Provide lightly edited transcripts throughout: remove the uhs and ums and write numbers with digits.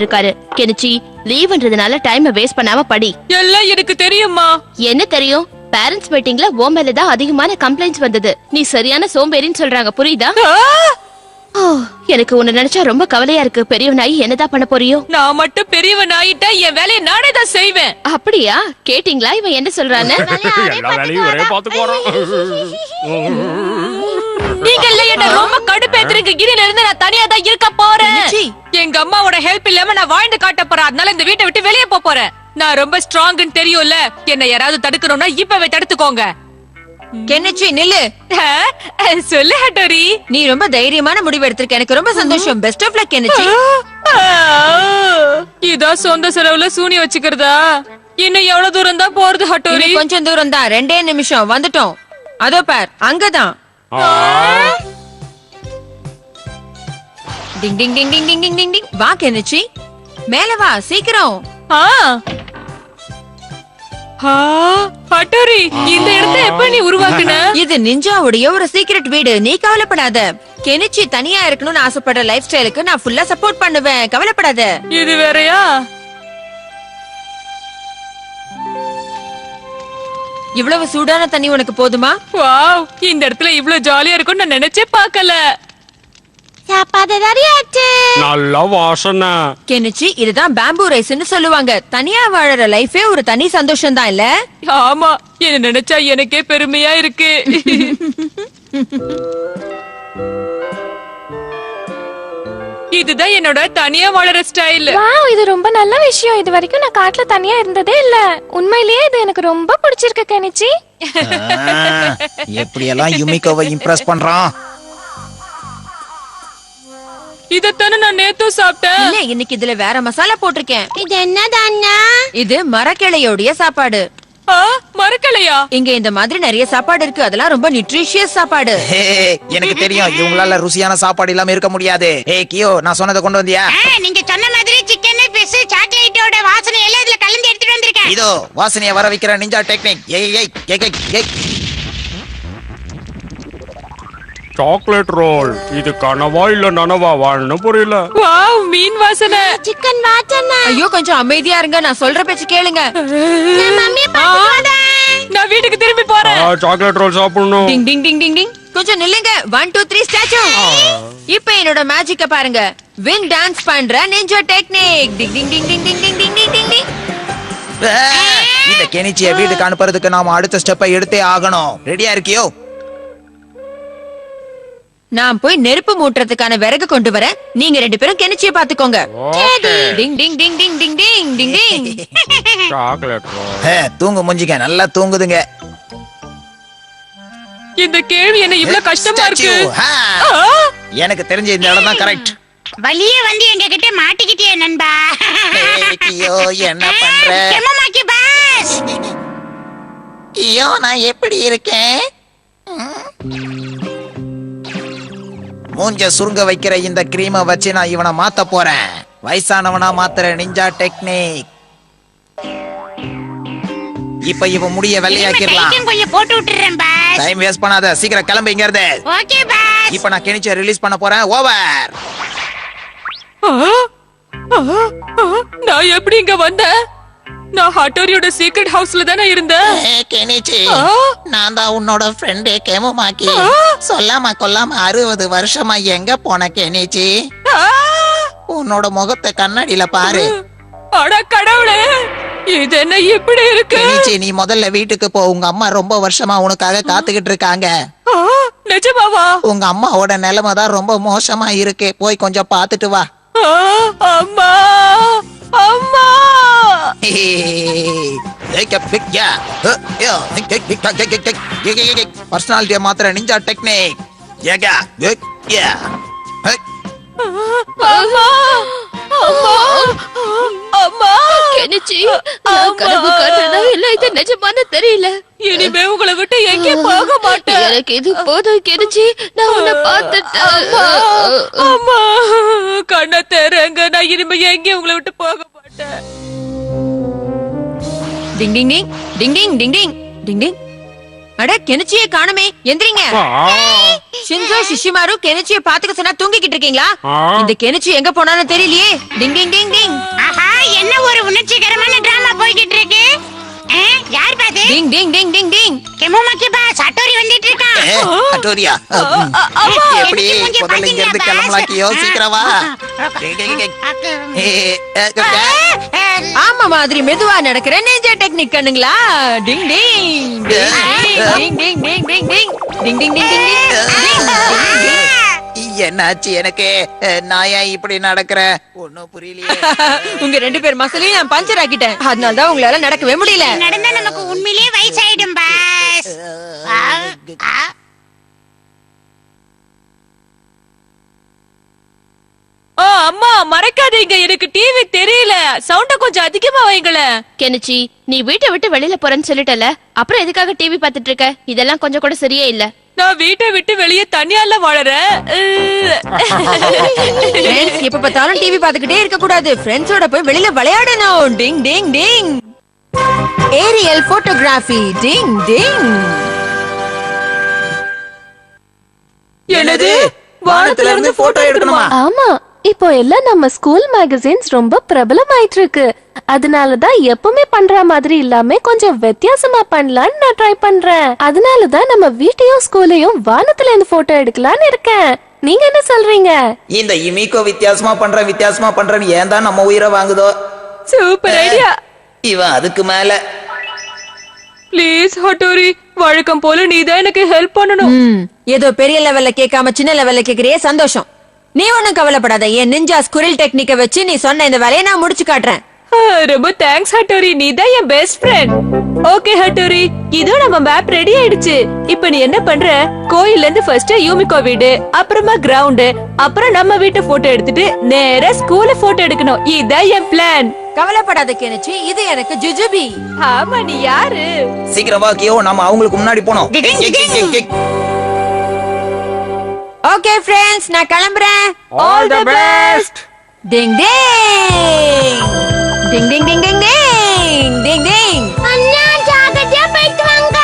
இருக்காரு. Kenichi, லீவ்ன்றதுனால time waste பண்ணாம படி. எல்லாம் எனக்கு தெரியுமா? என்ன தெரியும்? பேரண்ட்ஸ் மீட்டிங்ல ஓ மேலதான் அதிகமான கம்ப்ளைண்ட்ஸ் வந்தது. நீ சரியான சோம்பேறின்னு சொல்றாங்க, புரியுதா? எனக்கு உன்னை நினைச்சா ரொம்ப கவலையா இருக்கு. பெரியவனாயி என்னதான் பண்ண போறியோ? நான் மட்டும் பெரியவன் ஆயிட்டா என் வேலையை நானே தான் செய்வேன். அப்படியா? கேட்டீங்களா இவன் என்ன சொல்றான்னு? நீங்க இல்ல என்ன ரொம்ப கடுப்பேத்துறீங்க. இனில இருந்து நான் தனியா தான் இருக்க போறேன். எங்க அம்மாவோட ஹெல்ப் இல்லாம நான் வாழ்ந்து காட்ட போறேன். அதனால இந்த வீட்டை விட்டு வெளியே போறேன். நான் ரொம்ப ஸ்ட்ராங்னு தெரியும்ல. என்ன யாராவது தடுக்கணும்னா இப்பவே தடுத்துக்கோங்க. கெனிச்சி நில்லு. சொல்லு ஹட்டோரி. நீ ரொம்ப தைரியமான முடிவு எடுத்திருக்க. எனக்கு ரொம்ப சந்தோஷம். Best of luck Kenichi. இதா சொந்த செலவுல சூனிய வச்சுக்கிறதா? இன்னும் எவ்வளவு தூரம் தான் போறது ஹட்டோரி? கொஞ்சம் தூரம் தான். 2 நிமிஷம் வந்துட்டோம். அதோ பார், அங்கதான். டிங் ding ding ding ding ding ding டிங். வா கெனிச்சி, மேல வா சீக்கிரம். ஹட்டோரி, இந்த இடத்தை எப்ப நீ உருவாக்குன? இது நிஞ்சாவுடைய ஒரு சீக்ரெட் வீடு. நீ கவலைப்படாத. கெனிச்சி தனியா இருக்கணும்னு ஆசைப்படுற லைஃப் ஸ்டைலுக்கு நான் ஃபுல்லா சப்போர்ட் பண்ணுவேன். கவலைப்படாத. இது வேறயா? இவ்வளவு சூடான தண்ணி உனக்கு போதுமா? வாவ், இந்த இடத்துல இவ்வளவு ஜாலியா இருக்கும்னு நான் நினைச்சே பார்க்கல. சாப்பாடு ரெடியாச்சு. நல்ல வாசனை. கெனிச்சி, இதுதான் பேம்பூ ரைஸ்னு சொல்லுவாங்க. தனியா வாழற லைஃபே ஒரு தனி சந்தோஷம் தான் இல்ல? ஆமா, என்ன நினைச்சா எனக்கே பெருமையா இருக்கு. இதுதான் என்னோட தனியா வாழற ஸ்டைல். வாவ், இது ரொம்ப நல்ல விஷயம். இது வரைக்கும் நான் காட்டுல தனியா இருந்ததே இல்ல. உண்மையிலேயே இது எனக்கு ரொம்ப பிடிச்சிருக்கு கெனிச்சி. எப்படி எல்லாம் யுமிகோவை இம்ப்ரெஸ் பண்றான். இதத்தானே நான் நேத்தும் சாப்பிட்டேன். இல்ல, இன்னைக்கு இதுல வேற மசாலா போட்டிருக்கேன். இது என்னதான்னா? இது மரக்கிளையோடைய சாப்பாடு. மறக்கலையா? இங்க இந்த மாதிரி நிறைய சாப்பாடு இருக்கு. அதெல்லாம் ரொம்ப நியூட்ரிஷியஸ் சாப்பாடு. எனக்கு தெரியும், இவங்களால ருசியான சாப்பாடு இல்லாம இருக்க முடியாது. கியோ, நான் சொன்னதை கொண்டு வந்தியா? நீங்க சொன்ன மாதிரி சிக்கன், ஃபிஷ், சாக்லேட்டோட வாசனை எல்லாம் இதுல கலந்து எடுத்துட்டு வந்திருக்கேன். இதோ வாசனையை வர வைக்கிற நிஞ்சா டெக்னிக். Chocolate roll. இது கனவா இல்ல நனவான்னு புரியல. வாவ், மீன் வாசனை. சிக்கன் வாசனை. ஐயோ, கொஞ்சம் அமைதியா இருங்க. நான் சொல்ற பேச்சு கேளுங்க. நான் வீட்டுக்கு திரும்பி போறேன். சாக்லேட் ரோல் சாப்பிடணும். டிங் டிங் டிங் டிங் டிங். கொஞ்சம் நில்லுங்க. 1 2 3 ஸ்டாச்சு. இப்போ என்னோட மேஜிக்க பாருங்க. வின் டான்ஸ் பண்ற நிஞ்சா டெக்னிக். டிங் ding ding ding ding ding ding ding ding டிங். இந்த கெனிச்சியை வீட்டுக்கு அனுப்புறதுக்கு நாம அடுத்த ஸ்டெப்பை எடுத்தே ஆகணும். ரெடியா இருக்கியோ? நான் போய் நெருப்பு மூட்டுறதுக்கான விறகு கொண்டு வரேன். நீங்க 2 பேரும் கெனிச்சியை பாத்துக்கோங்க. Ding ding ding ding ding ding ding ding. Chocolate roll. தூங்கு முஞ்சிங்க, நல்லா தூங்குதுங்க. இந்த கேள்வி என்ன இவ்வளவு கஷ்டமா இருக்கு? எனக்கு தெரிஞ்ச இந்த இடம் தான் கரெக்ட். வலியே வந்து எங்க கிட்ட மாட்டிக்கிட்டே நண்பா. கியோ, என்ன பண்ற? செம்மமாக்கி பாஸ். கியோ, நான் எப்படி இருக்கேன்? மூஞ்ச சுருங்க வைக்கிற இந்த கிரீமை வச்சு நான் இவனை மாத்த போறேன். வயசானவனா மாத்துற நிஞ்சா டெக்னிக். இப்ப இவன் முடிய வெள்ளையாக்கிடலாம். கொஞ்சம் போட்டு விட்டுறேன் பாஸ். டைம் வேஸ்ட் பண்ணாத, சீக்கிரம் கிளம்பு இங்க இருந்து. Okay boss. இப்ப நான் கெனிச்சை ரிலீஸ் பண்ண போறேன். ஓவர். நான் எப்படி இங்க வந்தேன்? நான் ஹட்டோரியோட சீக்ரெட் ஹவுஸ்ல தானே இருந்தேன். கெனிச்சி, நான் தான் உன்னோட ஃப்ரெண்டு கெமுமாக்கி. சொல்லாம கொல்லாம 60 வருஷமா எங்க போன கெனிச்சி? உன்னோட முகத்தை கண்ணாடியில பாரு. அட கடவுளே, இது என்ன இப்படி இருக்கு? கெனிச்சி, நீ முதல்ல வீட்டுக்கு போ. உங்க அம்மா ரொம்ப வருஷமா உனக்காக காத்துக்கிட்டு இருக்காங்க. நிஜமாவா? உங்க அம்மாவோட நிலைமை தான் ரொம்ப மோசமா இருக்கு. போய் கொஞ்சம் பாத்துட்டு வா. அம்மா, அம்மா. பர்சனாலிட்டியை மாத்திர நிஞ்சா டெக்னிக். கெனிச்சி, நான் கனவு காட்டுறதா இல்ல இது நிஜமானு தெரியல. இனிமே உங்களை விட்டு எங்கே போக மாட்டேன். எனக்கு இது போதும் கெனிச்சி. நான் உன்னை பார்த்துட்டேன். அம்மா, கண்ணை தெரங்க. நான் இனிமே எங்கே உங்களை விட்டு போக மாட்டேன். டிங் ding ding ding ding ding ding ding டிங். அட கெனிச்சியை காணுமே, எந்திரிங்க. ஷின்சோ ஷிஷிமாரு கெனிச்சியை பாத்துக்க சொன்னா தூங்கிக்கிட்டு இருக்கீங்களா? இந்த கெனிச்சி எங்க போனாலும் தெரியலையே. டிங் டிங் டிங் டிங். ஆஹா, என்ன ஒரு உணர்ச்சிகரமான டிராமா போய்கிட்டு இருக்கு. யார் பாது? டிங் டிங் டிங் டிங் டிங். கெமோமாக்கி பாஸ் ஹட்டோரி வந்துட்டு இருக்கான். அட்டோரியா எப்படி முதல்ல இங்க இருந்து கிளம்பலாக்கியோ, சீக்கிரம் வா. ஆமா மாதிரி மெதுவா நடக்கிற நிஞ்சா டெக்னிக் கண்ணுங்களா. டிங் ding ding ding ding ding ding ding ding ding டிங். என்னாச்சு எனக்கு? நான் ஏன் இப்படி நடக்கிறேன்? ஒன்னும் புரியலையே. உங்க 2 பேர் மசலையும் நான் பஞ்சர் ஆக்கிட்டேன். அதனாலதான் உங்களால நடக்கவே முடியல. நடந்தா நமக்கு உண்மையிலேயே வயசாயிடும் பாஸ். அம்மா மறக்காதீங்க, எனக்கு டிவி தெரியல. சவுண்ட கொஞ்சம் அதிகமா வைங்களேன். கெனிச்சி, நீ வீட்டை விட்டு வெளியில போறேன்னு சொல்லிட்டல, அப்புறம் எதுக்காக டிவி பாத்துட்டு இருக்க? இதெல்லாம் கொஞ்சம் கூட சரியே இல்ல. நான் வீட்டை விட்டு வெளியே தனியால வாழறேன். எப்ப பார்த்தாலும் டிவி பாத்துக்கிட்டே இருக்க கூடாது. ஃப்ரெண்ட்ஸோட போய் வெளியில விளையாடணும். Ding ding ding. Aerial photography. Ding ding. என்னது? வானத்துல இருந்து போட்டோ எடுக்கணுமா? ஆமா, இப்போ எல்லாம் நம்ம ஸ்கூல் மேகசின்ஸ் ரொம்ப பிரபலமாயிட்டு இருக்கு. அதனாலதான் எப்பவுமே பண்ற மாதிரி இல்லாம கொஞ்சம் வித்தியாசமா பண்ணலாம்னு நான் ட்ரை பண்றேன். அதனாலதான் நம்ம வீட்டையும் ஸ்கூலையும் வானத்துல இருந்து போட்டோ எடுக்கலாம்னு இருக்கேன். நீங்க என்ன சொல்றீங்க? இந்த இமிகோ வித்தியாசமா பண்றேன்னு ஏன் தான் நம்ம உயிரை வாங்குதோ? Super idea. இவன் அதுக்கு மேல. ப்ளீஸ் ஹட்டோரி, வழக்கம் போல நீதான் எனக்கு ஹெல்ப் பண்ணணும். ஏதோ பெரிய லெவல்ல கேட்காம சின்ன லெவல்ல கேக்குறியே, சந்தோஷம். நீ ஒண்ணும் கவலைப்படாத. என் நிஞ்சா ஸ்குரில் டெக்னிக்க வச்சு நீ சொன்ன இந்த வேலையை நான் முடிச்சு காட்டுறேன். ரொம்ப தேங்க்ஸ் ஹட்டோரி, நீதான் என் பெஸ்ட் ஃப்ரெண்ட். ஓகே ஹட்டோரி, இதோ நம்ம மேப் ரெடி ஆயிடுச்சு. இப்ப நீ என்ன பண்ற? கோயில்ல இருந்து ஃபர்ஸ்ட் யூமிகோ வீடு, அப்புறமா கிரவுண்ட், அப்புறம் நம்ம வீட்டு போட்டோ எடுத்துட்டு நேரா ஸ்கூல்ல போட்டோ எடுக்கணும். இதான் என் பிளான். கவலைப்படாத கெனிச்சி, இது எனக்கு ஜுஜுபி. ஆமா, நீ யாரு? சீக்கிரம் வா கியோ, நம்ம அவங்களுக்கு முன்னாடி போனோம். ஓகே ஃப்ரெண்ட்ஸ், நான் கிளம்புறேன். All the best. Ding ding ding ding ding ding ding ding டிங். அண்ணா ஜாகிரதையா போயிட்டு வாங்க.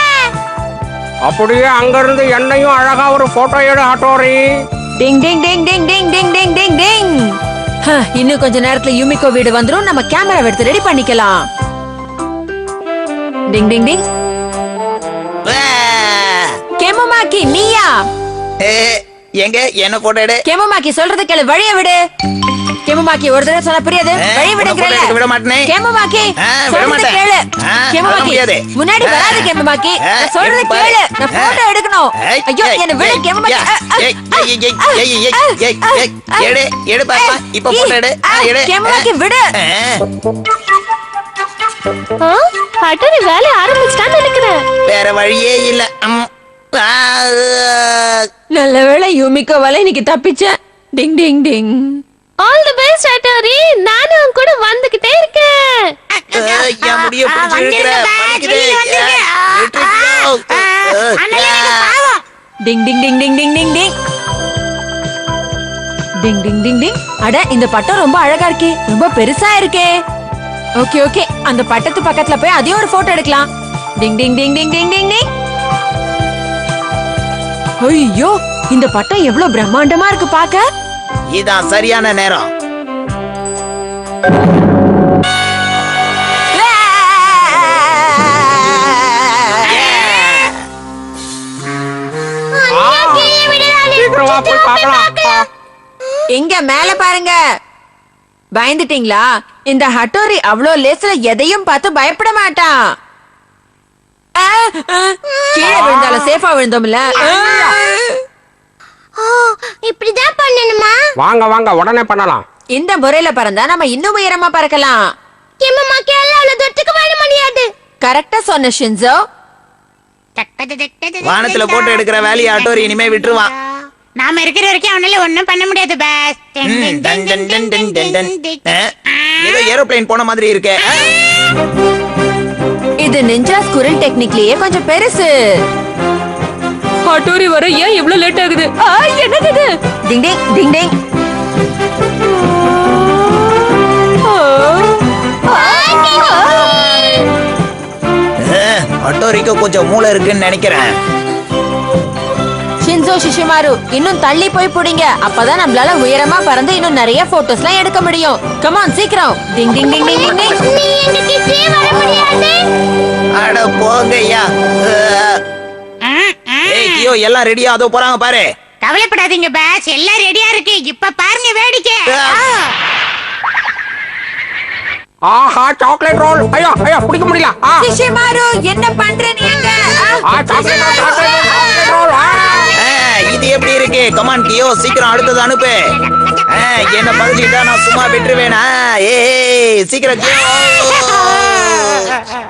அப்படியே அங்க இருந்து என்னையும் அழகா ஒரு போட்டோ எடு ஹட்டோரி. டிங் ding ding ding ding ding ding ding டிங். இன்னும் கொஞ்ச நேரத்துல யூமிகோ வீடு வந்துரும். நம்ம கேமரா எடுத்து ரெடி பண்ணிக்கலாம். டிங் டிங் டிங். கெமோமாக்கி, நீயா? எங்க என்ன போட்டோ எடு? கெமோமாக்கி சொல்றது கேளு, வழிய விடு. கெமோமாக்கி ஒரு தடவை சொன்னா புரியாது. வழி விடுங்கறல. விட மாட்டேனே. கெமோமாக்கி விட சொல்றது மாட்டேன். கேளு. விட கெமோமாக்கி முடியாது. முன்னாடி வராத கெமோமாக்கி. நான் சொல்றது கேளு. நான் போட்டோ எடுக்கணும். ஐயோ என்ன விடு கெமோமாக்கி. எடு எடு பாப்பா, இப்ப போட்டோ எடு. எடு கெமோமாக்கி விடு. ஹட்டோரி வேலைய ஆரம்பிச்சிட்டான்னு நினைக்கிறேன். வேற வழியே இல்ல. நல்ல வேளை யூமிகோ வலை இன்னைக்கு தப்பிச்சேன். Ding ding ding. All the best Hattori. நானும் உன் கூட வந்துகிட்டே இருக்கேன். என் முடிய பிடிச்சு இழுக்கிற. வலிக்குது. டிங் ding ding ding ding ding ding. Ding ding ding டிங். அட, இந்த பட்டம் ரொம்ப அழகா இருக்கே, ரொம்ப பெருசா இருக்கே. ஓகே ஓகே, அந்த பட்டத்து பக்கத்துல போய் அதையும் ஒரு போட்டோ எடுக்கலாம். டிங் ding ding ding ding ding டிங். ஐயோ, இந்த பட்டம் எவ்வளவு பிரம்மாண்டமா இருக்கு பாக்க. இதான் சரியான நேரம். சீக்கிரம் வா, போய் பார்க்கலாம். எங்க மேல பாருங்க. பயந்துட்டீங்களா? இந்த ஹட்டோரி அவ்வளோ லேஸ்ல எதையும் பார்த்து பயப்பட மாட்டான். கீழே விழுந்தாலும் சேஃபா விழுந்தோம்ல. இப்படிதான் பண்ணணுமா? வாங்க வாங்க, உடனே பண்ணலாம். இந்த முறையில பறந்தா நம்ம இன்னும் உயரமா பறக்கலாம். கெமோமாக்கி அவ்வளவு தூரத்துக்கு வாழ முடியாது. கரெக்டா சொன்ன ஷின்சோ. வானத்துல போட்டோ எடுக்கிற வேலையை ஆட்டோரி இனிமே விட்டுருவான். நாம இருக்கிற வரைக்கும் அவனால ஒண்ணும் பண்ண முடியாது பாஸ். ஏதோ ஏரோப்ளேன் போன மாதிரி இருக்கே. இது நிஞ்சா ஸ்குரில் டெக்னிக்லயே கொஞ்சம் பெருசு. ஹட்டோரி வர ஏன் இவ்வளவு லேட் ஆகுது? என்னது இது? டிங் டிங் டிங் டிங். ஆட்டோரிக்கு கொஞ்சம் மூளை இருக்குன்னு நினைக்கிறேன். ஷின்சோ ஷிஷிமாரு இன்னும் தள்ளி போய் புடிங்க. அப்பதான் நம்மளால உயரமா பறந்து இன்னும் நிறைய போட்டோஸ்லாம் எடுக்க முடியும். கமான் சீக்கிரம். டிங் டிங் டிங் டிங் டிங் டிங். நீ எங்க கிட்டே வர முடியாது. அட போங்கய்யா. ஏய் கியோ, எல்லாம் ரெடியா அதோ போறாங்க பாரு. கவலைப்படாதீங்க பாஸ், எல்லாம் ரெடியா இருக்கு. இப்ப பாருங்க வேடிக்கை. ஆஹா, சாக்லேட் ரோல். ஐயோ ஐயோ, பிடிக்க முடியல. ஷிஷிமாரு என்ன பண்ற நீங்க? Chocolate roll. இது எப்படி இருக்கு? கமான் கியோ, சீக்கிரம் அடுத்தது அனுப்பு. என்ன பதிலிட்டா நான் சும்மா விட்டுருவேனா? ஏய் சீக்கிரம் கியோ.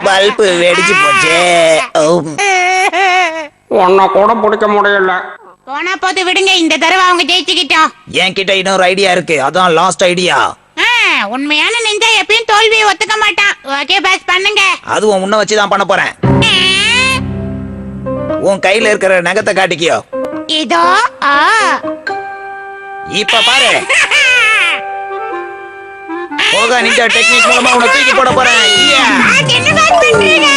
பல்பு வெடிச்சு போச்சு. உன்னை கூட பிடிக்க முடியல. போனா போது விடுங்க, இந்த தடவை அவங்க ஜெயிச்சுக்கிட்டோம். என்கிட்ட இன்னொரு ஐடியா இருக்கு. அதான் லாஸ்ட் ஐடியா. உண்மையான நெஞ்சா எப்பயும் தோல்வியை ஒத்துக்க மாட்டான். ஓகே பாஸ், பண்ணுங்க. அதுவும் உன்னை வச்சுதான் பண்ண போறேன். உன் கையில இருக்கிற நகத்தை காட்டிக்கியோ. இதோ. இப்ப பாரு. போக நிஞ்சா டெக்னிக் மூலமா உன்னை தூக்கி போட போறேன். என்ன பாஸ் பண்றீங்க?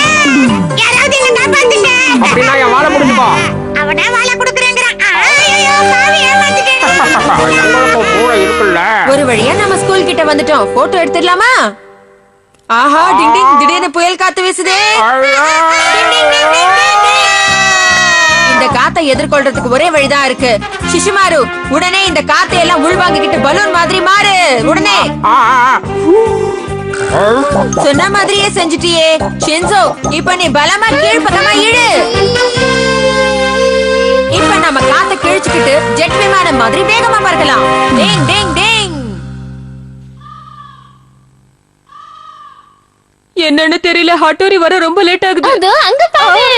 யாராவது என்ன காப்பாத்துங்க. அப்படின்னா என் வாழை பிடிச்சுக்கோ. அவனே வாழை கொடுக்குறேங்கிறான். ஐயோ பாவி, ஏமாத்திட்டேன். எங்களுக்கும் மூளை இருக்குல்ல. ஒரு வழியா நம்ம ஸ்கூல் கிட்ட வந்துட்டோம். போட்டோ எடுத்துடலாமா? ஆஹா, டிங் டிங், திடீர்னு புயல் காத்து வீசுதே. இந்த காத்தை எதிர்கொள்றதுக்கு ஒரே வழிதான் இருக்கு. ஷிஷிமாரு, உடனே இந்த காத்தை எல்லாம் உள்வாங்கிக்கிட்டு பலூன் மாதிரி மாறு. உடனே சொன்ன மாதிரியே செஞ்சுட்டியே. ஷின்சோ, இப்ப நீ பலமா கீழ்பக்கமா இழு. இப்ப நம்ம காத்தை கிழிச்சுக்கிட்டு ஜெட் விமானம் மாதிரி வேகமா பறக்கலாம். Tang Tang Tang. என்னன்னு தெரியல, ஹட்டோரி வர ரொம்ப லேட் ஆகுது. அது அங்க பாரு.